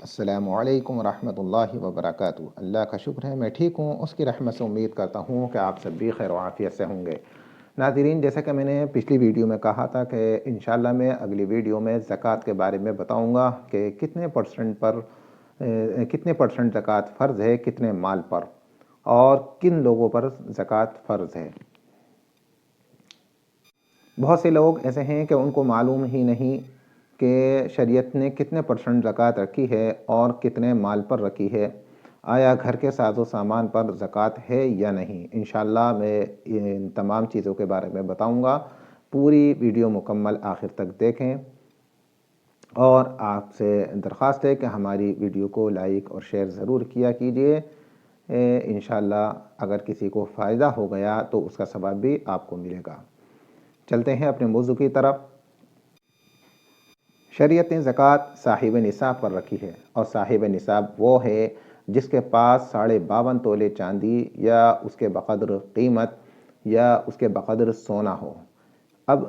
السلام علیکم ورحمۃ اللہ وبرکاتہ۔ اللہ کا شکر ہے میں ٹھیک ہوں، اس کی رحمت سے امید کرتا ہوں کہ آپ سب بھی خیر و عافیت سے ہوں گے۔ ناظرین، جیسا کہ میں نے پچھلی ویڈیو میں کہا تھا کہ انشاءاللہ میں اگلی ویڈیو میں زکوٰۃ کے بارے میں بتاؤں گا کہ کتنے پرسنٹ زکوٰۃ فرض ہے، کتنے مال پر، اور کن لوگوں پر زکوٰۃ فرض ہے۔ بہت سے لوگ ایسے ہیں کہ ان کو معلوم ہی نہیں کہ شریعت نے کتنے پرسنٹ زکوٰۃ رکھی ہے اور کتنے مال پر رکھی ہے، آیا گھر کے ساز و سامان پر زکوٰۃ ہے یا نہیں۔ انشاءاللہ میں ان تمام چیزوں کے بارے میں بتاؤں گا۔ پوری ویڈیو مکمل آخر تک دیکھیں، اور آپ سے درخواست ہے کہ ہماری ویڈیو کو لائک اور شیئر ضرور کیا کیجئے۔ انشاءاللہ اگر کسی کو فائدہ ہو گیا تو اس کا ثواب بھی آپ کو ملے گا۔ چلتے ہیں اپنے موضوع کی طرف۔ شریعت نے زکوٰۃ صاحب نصاب پر رکھی ہے، اور صاحب نصاب وہ ہے جس کے پاس 52.5 تولے چاندی یا اس کے بقدر قیمت یا اس کے بقدر سونا ہو۔ اب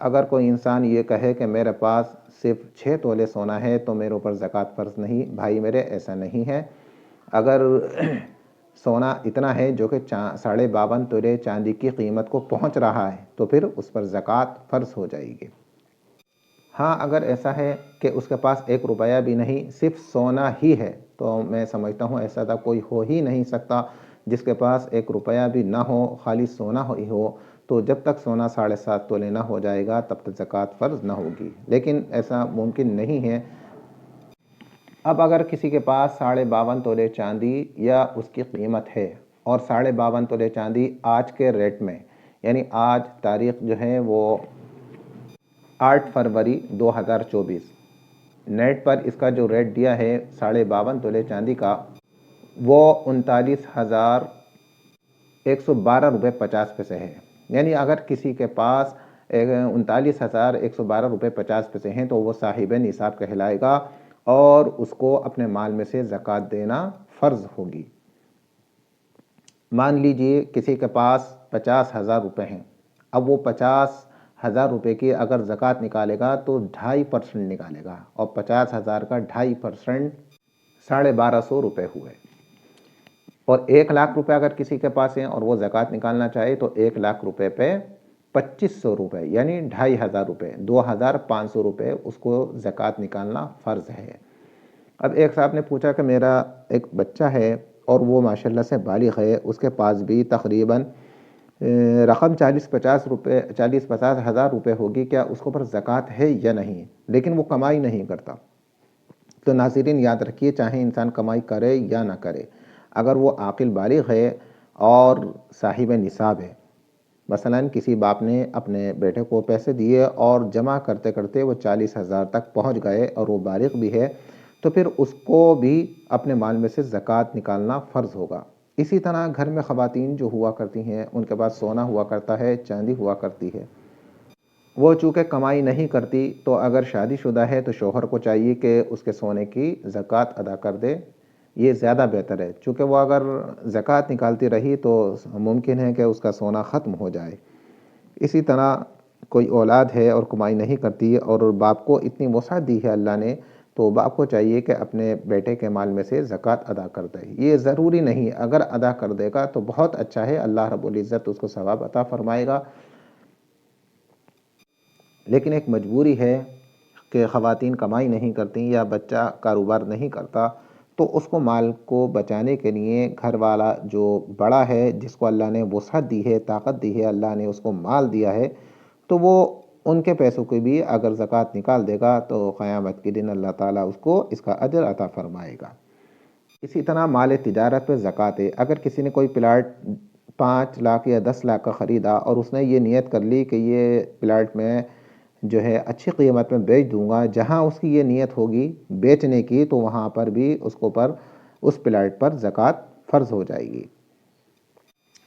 اگر کوئی انسان یہ کہے کہ میرے پاس صرف 6 تولے سونا ہے تو میرے اوپر زکوٰۃ فرض نہیں، بھائی میرے ایسا نہیں ہے۔ اگر سونا اتنا ہے جو کہ 52.5 تولے چاندی کی قیمت کو پہنچ رہا ہے تو پھر اس پر زکوٰۃ فرض ہو جائے گی۔ ہاں، اگر ایسا ہے کہ اس کے پاس 1 روپیہ بھی نہیں، صرف سونا ہی ہے، تو میں سمجھتا ہوں ایسا تو کوئی ہو ہی نہیں سکتا جس کے پاس 1 روپیہ بھی نہ ہو، خالی سونا ہی ہو، تو جب تک سونا 7.5 تولے نہ ہو جائے گا تب تک زکوٰۃ فرض نہ ہوگی۔ لیکن ایسا ممکن نہیں ہے۔ اب اگر کسی کے پاس 52.5 تولے چاندی یا اس کی قیمت ہے، اور 52.5 تولے چاندی آج کے ریٹ میں، یعنی آج تاریخ جو ہے وہ 8 فروری 2024، نیٹ پر اس کا جو ریٹ دیا ہے 52.5 تولے چاندی کا، وہ 39,112 روپے 50 پیسے ہے۔ یعنی اگر کسی کے پاس 39,112 روپے 50 پیسے ہیں تو وہ صاحب نصاب کہلائے گا، اور اس کو اپنے مال میں سے زکوٰۃ دینا فرض ہوگی۔ مان لیجئے کسی کے پاس 50,000 روپے ہیں، اب وہ 50,000 روپے کی اگر زکوٰۃ نکالے گا تو 2.5% نکالے گا، اور 50,000 کا 2.5% 1,250 روپے ہوئے۔ اور 1,00,000 روپے اگر کسی کے پاس ہیں اور وہ زکوٰۃ نکالنا چاہے تو 1,00,000 روپے پہ 2,500 روپے، یعنی 2,500 روپے، 2,500 روپے اس کو زکوٰۃ نکالنا فرض ہے۔ اب ایک صاحب نے پوچھا کہ میرا ایک بچہ ہے اور وہ ماشاءاللہ سے بالغ ہے، اس کے پاس بھی تقریباً رقم 40-50 ہزار روپے ہوگی، کیا اس کو پر زکوٰۃ ہے یا نہیں؟ لیکن وہ کمائی نہیں کرتا۔ تو ناظرین یاد رکھیے، چاہے انسان کمائی کرے یا نہ کرے، اگر وہ عاقل بالغ ہے اور صاحب نصاب ہے، مثلاً کسی باپ نے اپنے بیٹے کو پیسے دیے اور جمع کرتے کرتے وہ 40,000 تک پہنچ گئے اور وہ بالغ بھی ہے، تو پھر اس کو بھی اپنے مال میں سے زکوٰۃ نکالنا فرض ہوگا۔ اسی طرح گھر میں خواتین جو ہوا کرتی ہیں، ان کے پاس سونا ہوا کرتا ہے، چاندی ہوا کرتی ہے، وہ چونکہ کمائی نہیں کرتی، تو اگر شادی شدہ ہے تو شوہر کو چاہیے کہ اس کے سونے کی زکوٰۃ ادا کر دے، یہ زیادہ بہتر ہے، چونکہ وہ اگر زکوٰۃ نکالتی رہی تو ممکن ہے کہ اس کا سونا ختم ہو جائے۔ اسی طرح کوئی اولاد ہے اور کمائی نہیں کرتی اور باپ کو اتنی وسعت دی ہے اللہ نے، تو باپ کو چاہیے کہ اپنے بیٹے کے مال میں سے زکوٰۃ ادا کر دے۔ یہ ضروری نہیں، اگر ادا کر دے گا تو بہت اچھا ہے، اللہ رب العزت اس کو ثواب عطا فرمائے گا۔ لیکن ایک مجبوری ہے کہ خواتین کمائی نہیں کرتی یا بچہ کاروبار نہیں کرتا، تو اس کو مال کو بچانے کے لیے گھر والا جو بڑا ہے، جس کو اللہ نے وسعت دی ہے، طاقت دی ہے، اللہ نے اس کو مال دیا ہے، تو وہ ان کے پیسوں کو بھی اگر زکوٰۃ نکال دے گا تو قیامت کے دن اللہ تعالیٰ اس کو اس کا اجر عطا فرمائے گا۔ اسی طرح مال تجارت پہ زکوٰۃ ہے۔ اگر کسی نے کوئی پلاٹ 5 لاکھ یا 10 لاکھ کا خریدا اور اس نے یہ نیت کر لی کہ یہ پلاٹ میں جو ہے اچھی قیمت میں بیچ دوں گا، جہاں اس کی یہ نیت ہوگی بیچنے کی تو وہاں پر بھی اس کو اس پلاٹ پر زکوٰۃ فرض ہو جائے گی۔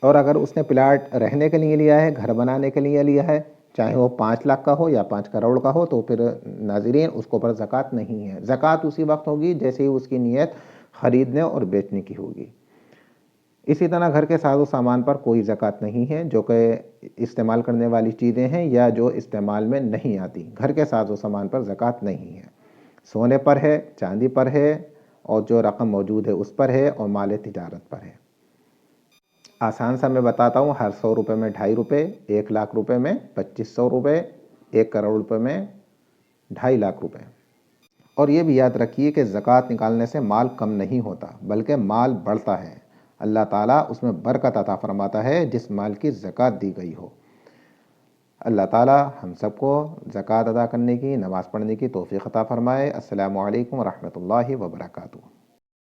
اور اگر اس نے پلاٹ رہنے کے لیے لیا ہے، گھر بنانے کے لیے لیا ہے، چاہے وہ 5 لاکھ کا ہو یا 5 کروڑ کا ہو، تو پھر ناظرین اس کو پر زکوٰۃ نہیں ہے۔ زکوٰۃ اسی وقت ہوگی جیسے ہی اس کی نیت خریدنے اور بیچنے کی ہوگی۔ اسی طرح گھر کے ساز و سامان پر کوئی زکوٰۃ نہیں ہے، جو کہ استعمال کرنے والی چیزیں ہیں یا جو استعمال میں نہیں آتی، گھر کے ساز و سامان پر زکوٰۃ نہیں ہے۔ سونے پر ہے، چاندی پر ہے، اور جو رقم موجود ہے اس پر ہے اور مال تجارت پر ہے۔ آسان سا میں بتاتا ہوں، ہر 100 روپے میں 2.5 روپے، 1 لاکھ روپے میں 2500 روپے، 1 کروڑ روپے میں 2.5 لاکھ روپے۔ اور یہ بھی یاد رکھیے کہ زکوٰۃ نکالنے سے مال کم نہیں ہوتا بلکہ مال بڑھتا ہے۔ اللہ تعالیٰ اس میں برکت عطا فرماتا ہے جس مال کی زکوٰۃ دی گئی ہو۔ اللہ تعالیٰ ہم سب کو زکوٰۃ ادا کرنے کی، نماز پڑھنے کی توفیق عطا فرمائے۔ السلام علیکم ورحمۃ اللہ وبرکاتہ۔